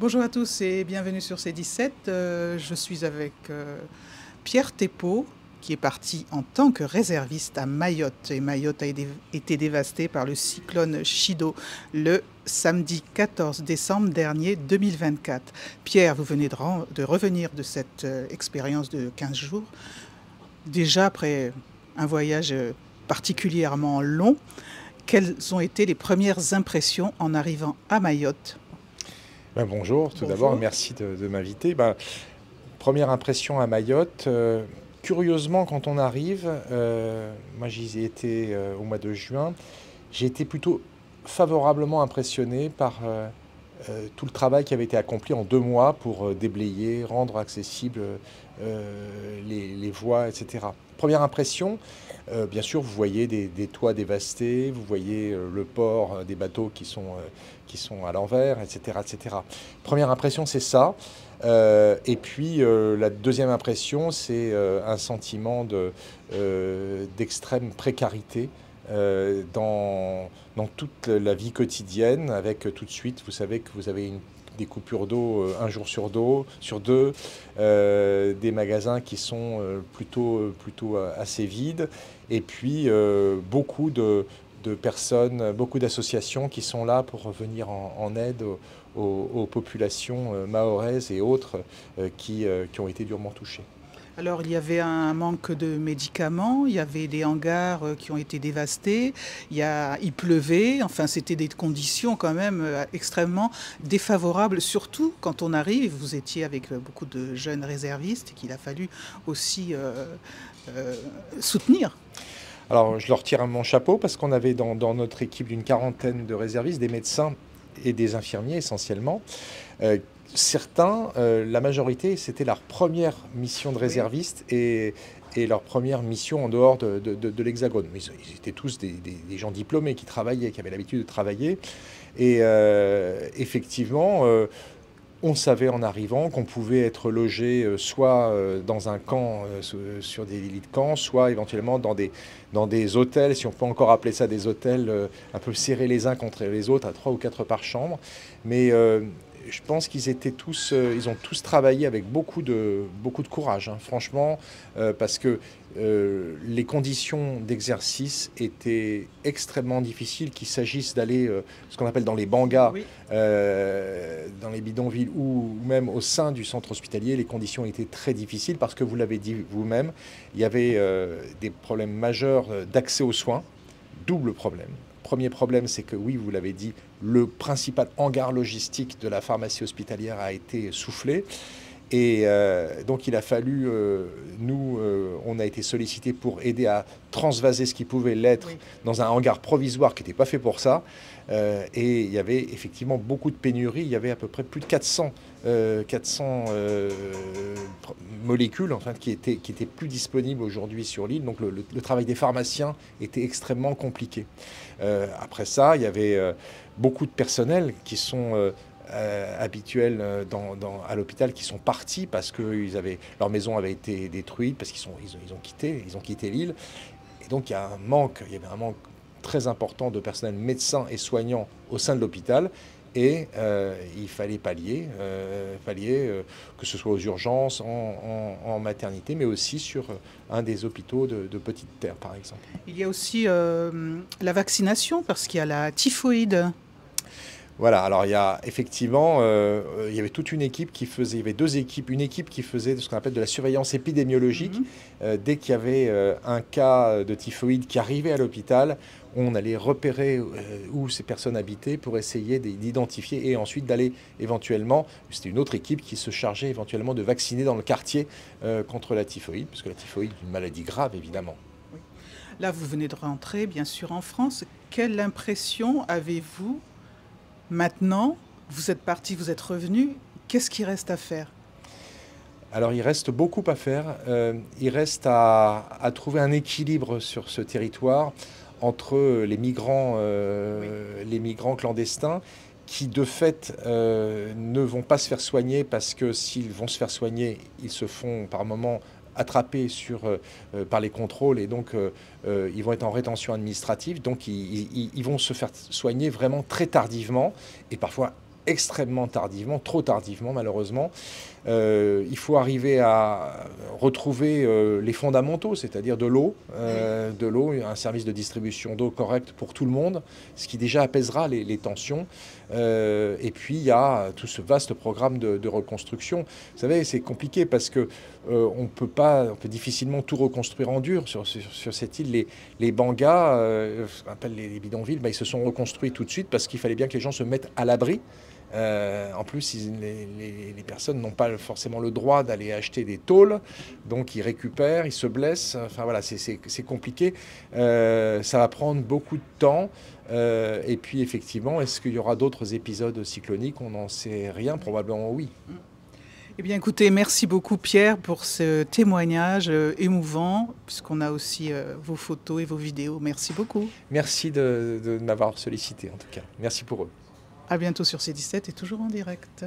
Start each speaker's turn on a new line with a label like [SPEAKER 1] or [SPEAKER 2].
[SPEAKER 1] Bonjour à tous et bienvenue sur C17. Je suis avec Pierre Thépeau, qui est parti en tant que réserviste à Mayotte. Et Mayotte a été dévastée par le cyclone Chido le samedi 14 décembre dernier 2024. Pierre, vous venez de revenir de cette expérience de 15 jours. Déjà après un voyage particulièrement long, quelles ont été les premières impressions en arrivant à Mayotte?
[SPEAKER 2] Bonjour, tout d'abord,
[SPEAKER 1] Bonjour.
[SPEAKER 2] merci de m'inviter. Première impression à Mayotte, curieusement quand on arrive, moi j'y ai été au mois de juin, j'ai été plutôt favorablement impressionné par tout le travail qui avait été accompli en 2 mois pour déblayer, rendre accessibles les voies, etc. Première impression, bien sûr, vous voyez des toits dévastés, vous voyez le port des bateaux qui sont à l'envers, etc., etc. Première impression, c'est ça. Et puis la deuxième impression, c'est un sentiment d'extrême précarité dans toute la vie quotidienne, avec tout de suite, vous savez que vous avez des coupures d'eau un jour sur deux, des magasins qui sont plutôt assez vides, et puis beaucoup de personnes, beaucoup d'associations qui sont là pour venir en aide aux populations mahoraises et autres qui ont été durement touchées.
[SPEAKER 1] Alors, il y avait un manque de médicaments, il y avait des hangars qui ont été dévastés, il pleuvait, enfin, c'était des conditions quand même extrêmement défavorables, surtout quand on arrive, vous étiez avec beaucoup de jeunes réservistes qu'il a fallu aussi euh, soutenir.
[SPEAKER 2] Alors, je leur tire mon chapeau parce qu'on avait dans notre équipe d'une quarantaine de réservistes des médecins et des infirmiers essentiellement. Euh, Certains, la majorité, c'était leur première mission de
[SPEAKER 1] Oui.
[SPEAKER 2] réserviste et leur première mission en dehors de l'Hexagone. Mais ils étaient tous des gens diplômés qui travaillaient, qui avaient l'habitude de travailler. Et effectivement, on savait en arrivant qu'on pouvait être logé soit dans un camp, sur des lits de camp, soit éventuellement dans des hôtels, si on peut encore appeler ça des hôtels, un peu serrés les uns contre les autres, à 3 ou 4 par chambre. Mais je pense qu'ils étaient tous, ils ont tous travaillé avec beaucoup de courage, hein, franchement, parce que les conditions d'exercice étaient extrêmement difficiles, qu'il s'agisse d'aller, ce qu'on appelle dans les bangas,
[SPEAKER 1] Oui.
[SPEAKER 2] dans les bidonvilles ou même au sein du centre hospitalier, les conditions étaient très difficiles parce que vous l'avez dit vous-même, il y avait des problèmes majeurs d'accès aux soins, double problème. Premier problème, c'est que oui, vous l'avez dit, le principal hangar logistique de la pharmacie hospitalière a été soufflé. Et donc il a fallu, on a été sollicités pour aider à transvaser ce qui pouvait l'être
[SPEAKER 1] Oui.
[SPEAKER 2] dans un hangar provisoire qui n'était pas fait pour ça. Et il y avait effectivement beaucoup de pénuries. Il y avait à peu près plus de 400 molécules enfin, qui étaient plus disponibles aujourd'hui sur l'île. Donc le travail des pharmaciens était extrêmement compliqué. Après ça, il y avait beaucoup de personnel qui sont habituels à l'hôpital qui sont partis parce que leur maison avait été détruite, parce ils ont quitté l'île. Et donc il y avait un manque très important de personnel médecin et soignant au sein de l'hôpital. Et il fallait pallier, que ce soit aux urgences, en maternité, mais aussi sur un des hôpitaux de Petite Terre, par exemple.
[SPEAKER 1] Il y a aussi la vaccination parce qu'il y a la typhoïde.
[SPEAKER 2] Voilà, alors il y a effectivement, il y avait toute une équipe qui faisait, il y avait deux équipes, une équipe qui faisait ce qu'on appelle de la surveillance épidémiologique.
[SPEAKER 1] Mhm.
[SPEAKER 2] Dès qu'il y avait un cas de typhoïde qui arrivait à l'hôpital, on allait repérer où ces personnes habitaient pour essayer d'identifier et ensuite d'aller éventuellement, c'était une autre équipe qui se chargeait éventuellement de vacciner dans le quartier contre la typhoïde, parce que la typhoïde est une maladie grave évidemment.
[SPEAKER 1] Oui. Là, vous venez de rentrer, bien sûr, en France. Quelle impression avez-vous maintenant? Vous êtes parti, vous êtes revenu. Qu'est-ce qui reste à faire?
[SPEAKER 2] Alors il reste beaucoup à faire. Il reste à trouver un équilibre sur ce territoire entre
[SPEAKER 1] Oui.
[SPEAKER 2] les migrants clandestins qui de fait ne vont pas se faire soigner parce que s'ils vont se faire soigner, ils se font par moments attrapés par les contrôles et donc ils vont être en rétention administrative. Donc ils vont se faire soigner vraiment très tardivement et parfois extrêmement tardivement, trop tardivement malheureusement. Il faut arriver à retrouver les fondamentaux, c'est-à-dire de l'eau, un service de distribution d'eau correct pour tout le monde, ce qui déjà apaisera les tensions. Et puis il y a tout ce vaste programme de reconstruction. Vous savez, c'est compliqué parce que on peut difficilement tout reconstruire en dur sur cette île. Les bangas, ce qu'on appelle les bidonvilles, ils se sont reconstruits tout de suite parce qu'il fallait bien que les gens se mettent à l'abri. En plus, les personnes n'ont pas forcément le droit d'aller acheter des tôles, donc ils récupèrent, ils se blessent. Enfin voilà, c'est compliqué. Ça va prendre beaucoup de temps. Et puis effectivement, est-ce qu'il y aura d'autres épisodes cycloniques? On n'en sait rien, probablement oui.
[SPEAKER 1] Eh bien écoutez, merci beaucoup Pierre pour ce témoignage émouvant, puisqu'on a aussi vos photos et vos vidéos. Merci beaucoup.
[SPEAKER 2] Merci de m'avoir sollicité en tout cas. Merci pour eux.
[SPEAKER 1] À bientôt sur C17 et toujours en direct.